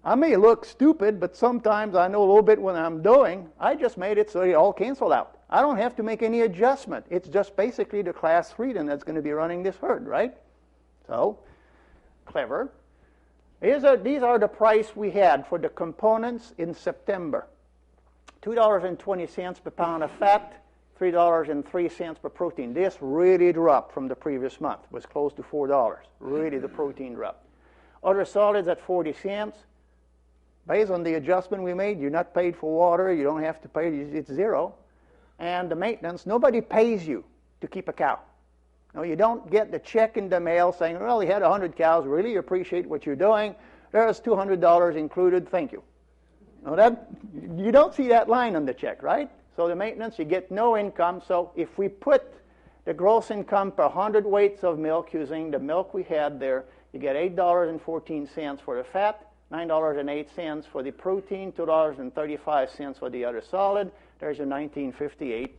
I may look stupid, but sometimes I know a little bit what I'm doing. I just made it so it all canceled out. I don't have to make any adjustment. It's just basically the class 3 then that's going to be running this herd, right? So, clever. These are the price we had for the components in September. $2.20 per pound of fat, $3.03 per protein. This really dropped from the previous month. It was close to $4. Really, the protein dropped. Other solids at 40 cents. Based on the adjustment we made, you're not paid for water. You don't have to pay. It's zero. And the maintenance, nobody pays you to keep a cow. No, you don't get the check in the mail saying, well, you had 100 cows. Really appreciate what you're doing. There's $200 included. Thank you. No, you don't see that line on the check, right? So the maintenance, you get no income. So if we put the gross income per 100 weights of milk using the milk we had there, you get $8.14 for the fat, $9.08 for the protein, $2.35 for the other solid. There's your $19.58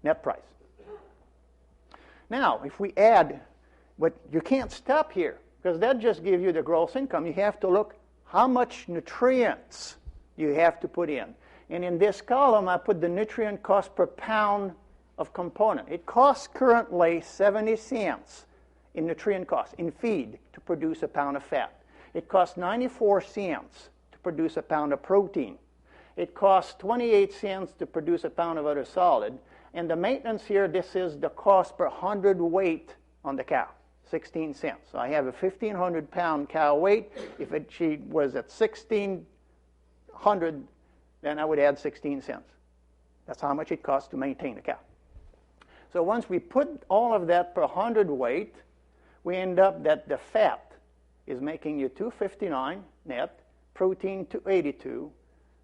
net price. Now, if we add But you can't stop here because that just gives you the gross income. You have to look how much nutrients you have to put in. And in this column, I put the nutrient cost per pound of component. It costs currently 70 cents in nutrient cost, in feed, to produce a pound of fat. It costs 94 cents to produce a pound of protein. It costs 28 cents to produce a pound of other solid. And the maintenance here, this is the cost per 100 weight on the cow, 16 cents. So I have a 1,500 pound cow weight. If she was at 1,600, then I would add 16 cents. That's how much it costs to maintain a cow. So once we put all of that per 100 weight, we end up that the fat is making you 259 net, protein 282.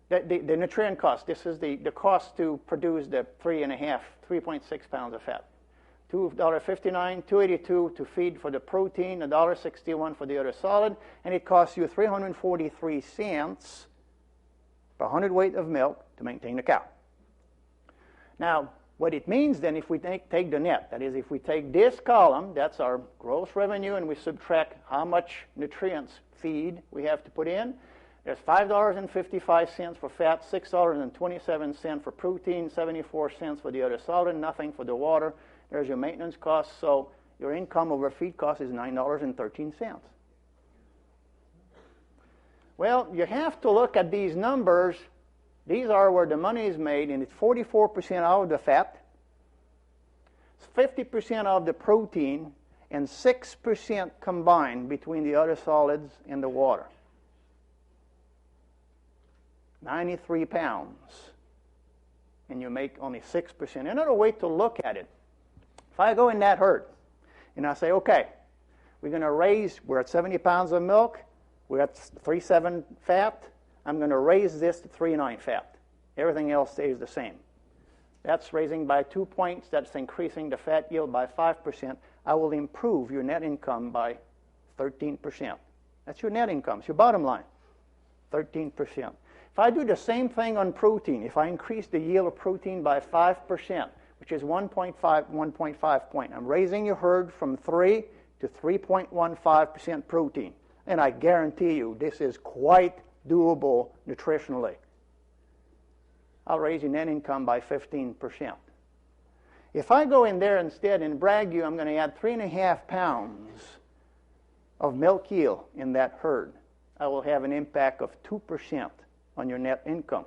The nutrient cost, this is the cost to produce the 3.6 pounds of fat. $2.59, $2.82 to feed for the protein, $1.61 for the other solid, and it costs you 343 cents per 100 weight of milk to maintain the cow. Now, what it means then, if we take the net, that is, if we take this column, that's our gross revenue, and we subtract how much nutrients feed we have to put in, there's $5.55 for fat, $6.27 for protein, 74 cents for the other solid, nothing for the water. There's your maintenance cost, so your income over feed cost is $9.13. Well, you have to look at these numbers. These are where the money is made, and it's 44% out of the fat, 50% of the protein, and 6% combined between the other solids and the water. 93 pounds, and you make only 6%. Another way to look at it, if I go in that herd and I say, okay, we're at 70 pounds of milk, we're at 3.7 fat, I'm going to raise this to 3.9 fat. Everything else stays the same. That's raising by 2 points, that's increasing the fat yield by 5%. I will improve your net income by 13%. That's your net income, it's your bottom line, 13%. If I do the same thing on protein, if I increase the yield of protein by 5%, which is 1.5 point, I'm raising your herd from 3 to 3.15% protein. And I guarantee you this is quite doable nutritionally. I'll raise your net income by 15%. If I go in there instead and brag you, I'm going to add 3.5 pounds of milk yield in that herd, I will have an impact of 2% on your net income.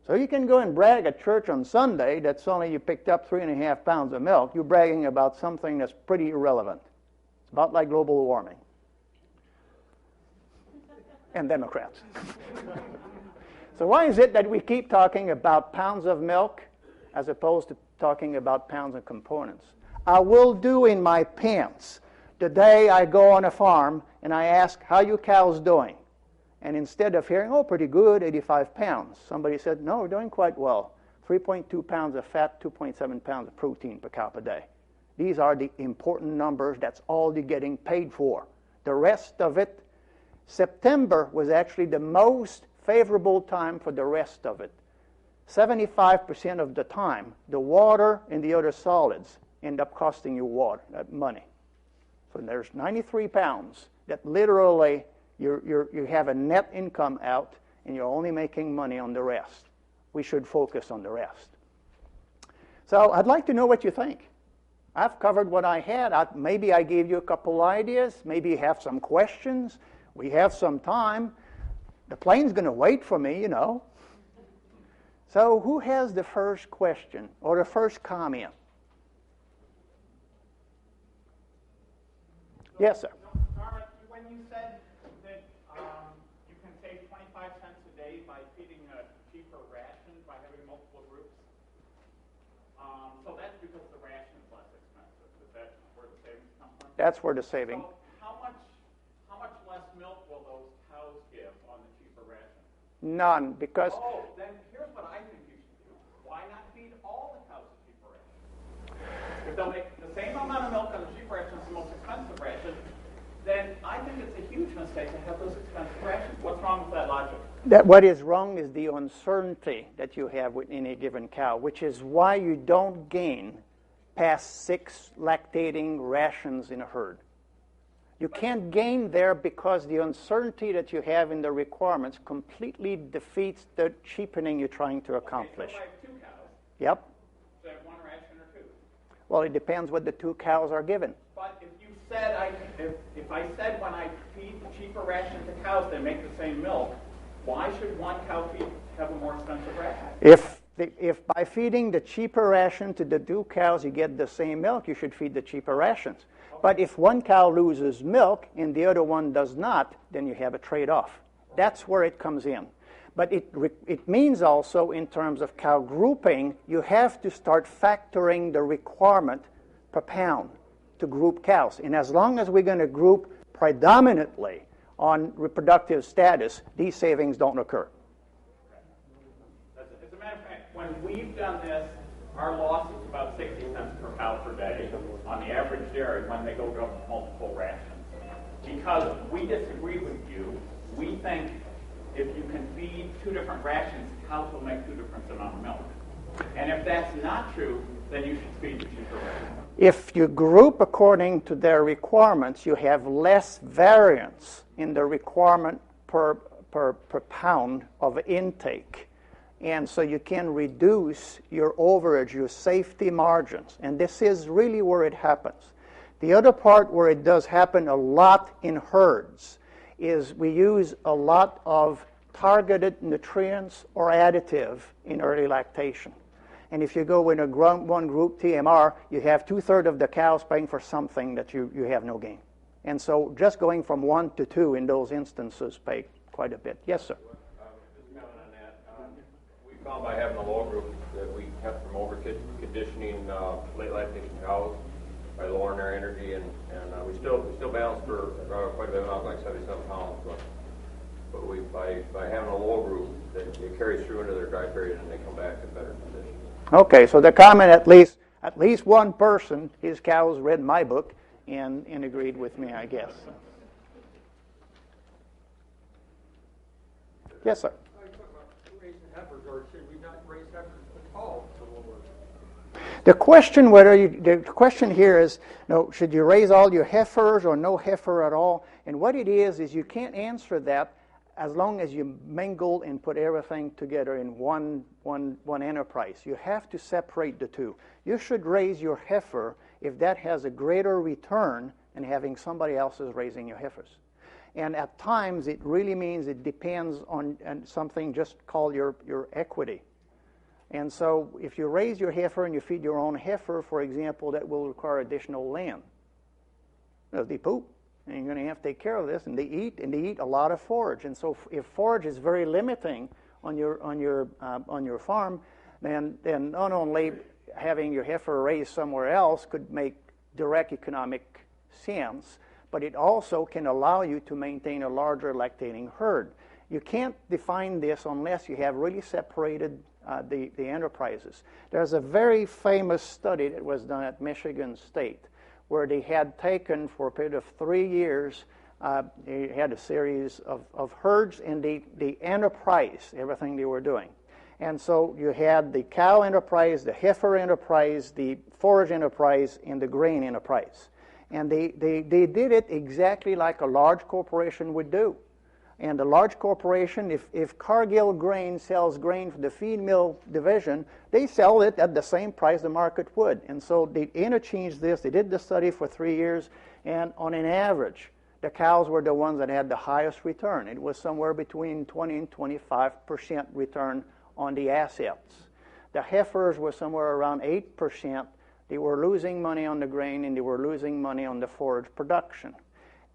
So you can go and brag at church on Sunday that's only you picked up 3.5 pounds of milk. You're bragging about something that's pretty irrelevant. It's about like global warming. And Democrats. So why is it that we keep talking about pounds of milk as opposed to talking about pounds of components? I will do in my pants the day I go on a farm and I ask, how you cows doing? And instead of hearing, oh, pretty good, 85 pounds, somebody said, no, we're doing quite well. 3.2 pounds of fat, 2.7 pounds of protein per cow per day. These are the important numbers. That's all you're getting paid for. The rest of it, September was actually the most favorable time for the rest of it. 75% of the time, the water and the other solids end up costing you money. So there's 93 pounds that literally you have a net income out, and you're only making money on the rest. We should focus on the rest. So I'd like to know what you think. I've covered what I had. Maybe I gave you a couple ideas. Maybe you have some questions. We have some time. The plane's going to wait for me, you know. So who has the first question or the first comment? Yes, sir. Norman, when you said that you can save 25 cents a day by feeding a cheaper ration by having multiple groups, so that's because the ration is less expensive. Is that where the savings come from? That's where the saving. So how much less milk will those cows give on the cheaper ration? None, because... Oh, then here's what I think you should do. Why not feed all the cows a cheaper ration? If they'll make the same amount of milk on the cheaper ration as the most expensive ration, then I think it's a huge mistake to have those expensive rations. What's wrong with that logic? What is wrong is the uncertainty that you have with any given cow, which is why you don't gain past 6 lactating rations in a herd. You can't gain there because the uncertainty that you have in the requirements completely defeats the cheapening you're trying to accomplish. Okay, so if I have 2 cows, Yep. do I have 1 ration or 2? Well, it depends what the 2 cows are given. But if you said if I said when I feed the cheaper ration to cows, they make the same milk, why should 1 cow feed have a more expensive ration? If by feeding the cheaper ration to the 2 cows you get the same milk, you should feed the cheaper rations. But if 1 cow loses milk and the other one does not, then you have a trade-off. That's where it comes in. But it means also in terms of cow grouping, you have to start factoring the requirement per pound to group cows. And as long as we're going to group predominantly on reproductive status, these savings don't occur. As a matter of fact, when we've done this, our loss is about 60 cents per cow per day on the average dairy when they go to multiple rations. Because we disagree with you, we think if you can feed 2 different rations, cows will make 2 different amounts of milk. And if that's not true, then you should feed the cheaper ration. If you group according to their requirements, you have less variance in the requirement per pound of intake. And so you can reduce your overage, your safety margins. And this is really where it happens. The other part where it does happen a lot in herds is we use a lot of targeted nutrients or additive in early lactation. And if you go in a 1 group TMR, you have 2/3 of the cows paying for something that you have no gain. And so just going from 1 to 2 in those instances pay quite a bit. Yes, sir. We found by having a low group that we kept from over-conditioning late lactation cows by lowering their energy, and we still balance for quite a bit of like 77 pounds, but we by having a low group, it carries through into their dry period and they come back in better condition. Okay, so the comment at least one person, his cows read my book and agreed with me, I guess. Yes, sir. The question here is, should you raise all your heifers or no heifer at all? And what it is you can't answer that as long as you mingle and put everything together in one enterprise. You have to separate the two. You should raise your heifer if that has a greater return than having somebody else's raising your heifers. And at times, it really means it depends on something just called your equity. And so if you raise your heifer and you feed your own heifer, for example, that will require additional land. They poop, and you're going to have to take care of this, and they eat a lot of forage. And so if forage is very limiting on your farm, then not only having your heifer raised somewhere else could make direct economic sense, but it also can allow you to maintain a larger lactating herd. You can't define this unless you have really separated the enterprises. There's a very famous study that was done at Michigan State where they had taken, for a period of 3 years, they had a series of herds in the enterprise, everything they were doing. And so you had the cow enterprise, the heifer enterprise, the forage enterprise, and the grain enterprise. And they did it exactly like a large corporation would do. And a large corporation, if Cargill Grain sells grain for the feed mill division, they sell it at the same price the market would. And so they interchanged this. They did the study for 3 years, and on an average, the cows were the ones that had the highest return. It was somewhere between 20 and 25% return on the assets. The heifers were somewhere around 8%. They were losing money on the grain, and they were losing money on the forage production.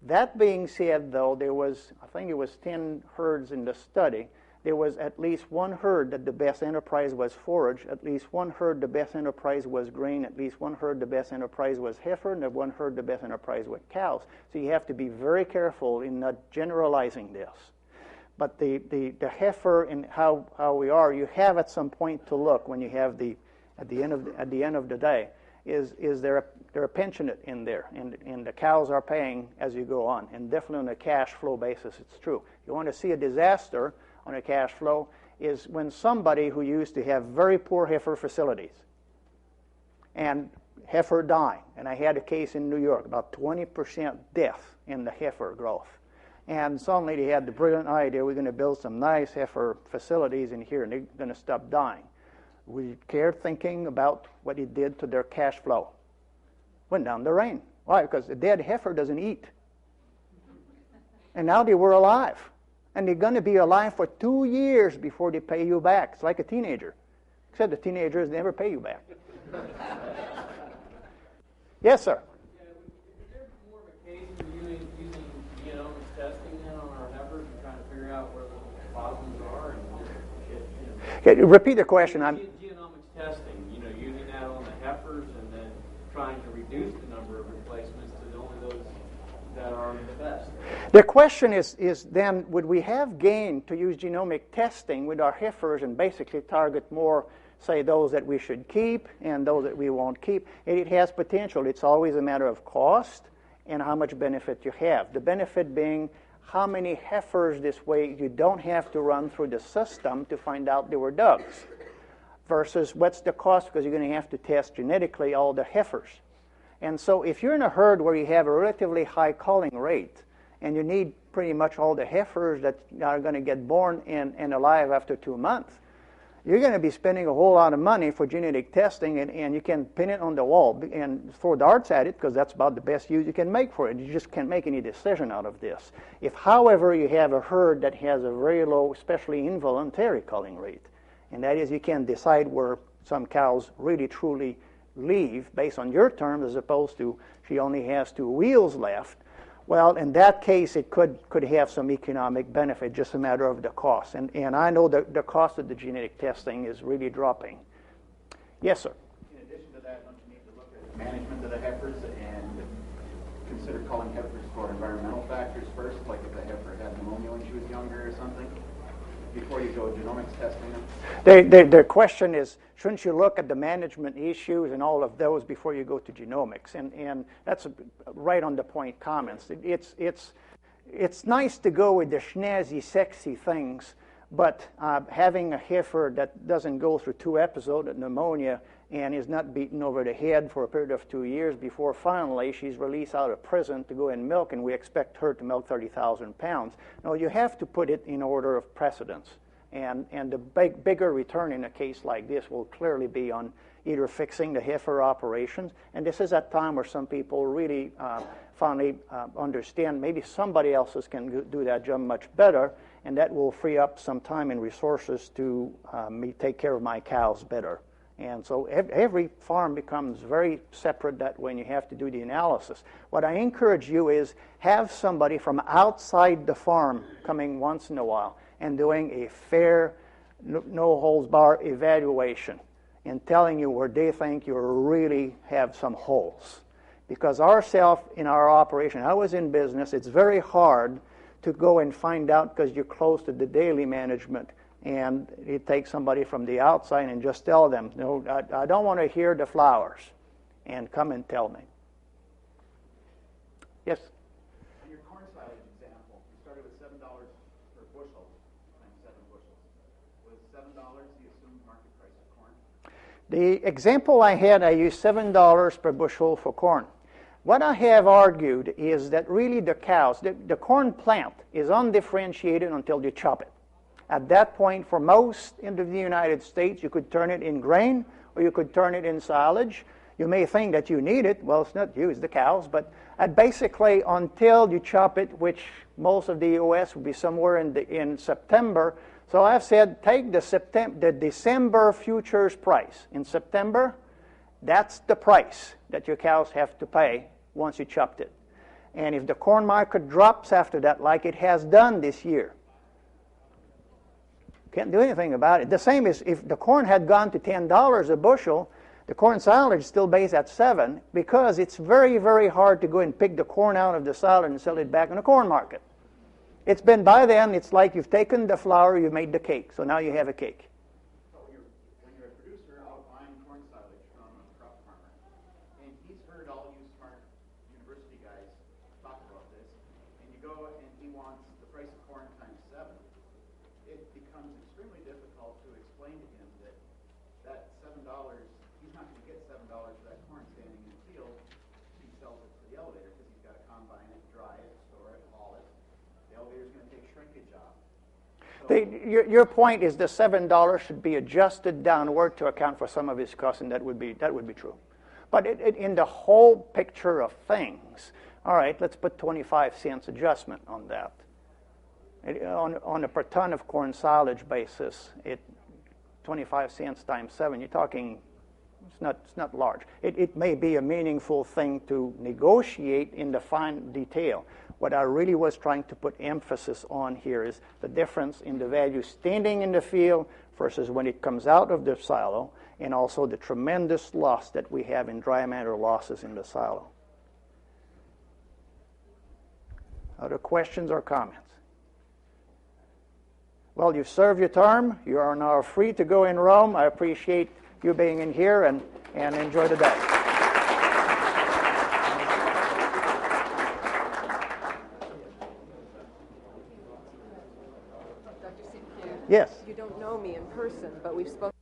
That being said, though, there was, I think it was 10 herds in the study. There was at least one herd that the best enterprise was forage, at least one herd the best enterprise was grain, at least one herd the best enterprise was heifer, and one herd the best enterprise was cows. So you have to be very careful in not generalizing this. But the heifer and how we are, you have at some point to look when you have at the end of the day. Is there a pensionate in there, and the cows are paying as you go on, and definitely on a cash flow basis, it's true. You want to see a disaster on a cash flow is when somebody who used to have very poor heifer facilities, and heifer dying. And I had a case in New York, about 20% death in the heifer growth. And suddenly they had the brilliant idea, we're going to build some nice heifer facilities in here, and they're going to stop dying. We cared thinking about what it did to their cash flow. Went down the drain. Why? Because a dead heifer doesn't eat. And now they were alive. And they're going to be alive for 2 years before they pay you back. It's like a teenager. Except the teenagers never pay you back. Yes, sir. Yeah, is there more of a case of using genomics testing then on our heifers and trying to figure out where the problems are and just Okay, repeat the question. Genomics testing, using that on the heifers and then trying to reduce the number of replacements to only those that are the best. The question is then, would we have gain to use genomic testing with our heifers and basically target more, say, those that we should keep and those that we won't keep? It has potential. It's always a matter of cost and how much benefit you have. The benefit being how many heifers this way you don't have to run through the system to find out they were dugs, versus what's the cost because you're going to have to test genetically all the heifers. And so if you're in a herd where you have a relatively high culling rate and you need pretty much all the heifers that are going to get born and alive after 2 months, you're going to be spending a whole lot of money for genetic testing, and you can pin it on the wall and throw darts at it because that's about the best use you can make for it. You just can't make any decision out of this. If, however, you have a herd that has a very low, especially involuntary culling rate, and that is you can decide where some cows really truly leave based on your terms as opposed to she only has 2 wheels left, well, in that case, it could have some economic benefit, just a matter of the cost. And I know that the cost of the genetic testing is really dropping. Yes, sir? In addition to that, don't you need to look at management of the heifers and consider culling heifers for environmental factors first, like if the heifer had pneumonia when she was younger or something, before you go genomics testing them? The question is, shouldn't you look at the management issues and all of those before you go to genomics? And that's right on the point comments. It's nice to go with the snazzy, sexy things, but having a heifer that doesn't go through 2 episodes of pneumonia and is not beaten over the head for a period of 2 years before finally she's released out of prison to go and milk, and we expect her to milk 30,000 pounds. No, you have to put it in order of precedence. And the bigger return in a case like this will clearly be on either fixing the heifer operations, and this is a time where some people really finally understand maybe somebody else can do that job much better, and that will free up some time and resources to me take care of my cows better. And so every farm becomes very separate that when you have to do the analysis. What I encourage you is have somebody from outside the farm coming once in a while and doing a fair, no-holds-barred evaluation and telling you where they think you really have some holes. Because ourselves in our operation, I was in business, it's very hard to go and find out because you're close to the daily management. And it takes somebody from the outside and just tell them, no, I don't want to hear the flowers, and come and tell me. Yes? On your corn silage example, you started with $7 per bushel times 7 bushels. Was $7 the assumed market price of corn? The example I had, I used $7 per bushel for corn. What I have argued is that really the cows, the corn plant is undifferentiated until you chop it. At that point, for most in the United States, you could turn it in grain or you could turn it in silage. You may think that you need it. Well, it's not you, it's the cows. But basically, until you chop it, which most of the U.S. will be somewhere in September. So I've said take the December futures price. In September, that's the price that your cows have to pay once you chopped it. And if the corn market drops after that, like it has done this year, can't do anything about it. The same as if the corn had gone to $10 a bushel, the corn silage still based at $7 because it's very, very hard to go and pick the corn out of the silage and sell it back in the corn market. It's been by then, it's like you've taken the flour, you've made the cake. So now you have a cake. So when you're a producer out buying corn silage from a crop farmer, and he's heard all you smart university guys talk about this, and you go and he wants the price of corn times 7, it becomes extremely difficult to explain to him that $7, he's not going to get $7 for that corn standing sells it to the elevator because he's got to combine it, dry it, store it, haul it. The elevator's going to take shrinkage off. Your point is the $7 should be adjusted downward to account for some of his costs, and that would be true. But in the whole picture of things, all right, let's put 25 cents adjustment on that. On a per ton of corn silage basis, 25 cents times 7, you're talking, it's not large. It may be a meaningful thing to negotiate in the fine detail. What I really was trying to put emphasis on here is the difference in the value standing in the field versus when it comes out of the silo, and also the tremendous loss that we have in dry matter losses in the silo. Other questions or comments? Well, you've served your term. You are now free to go in Rome. I appreciate you being in here, and enjoy the day. Dr. St. Pierre, Yes. you don't know me in person, but we've spoken.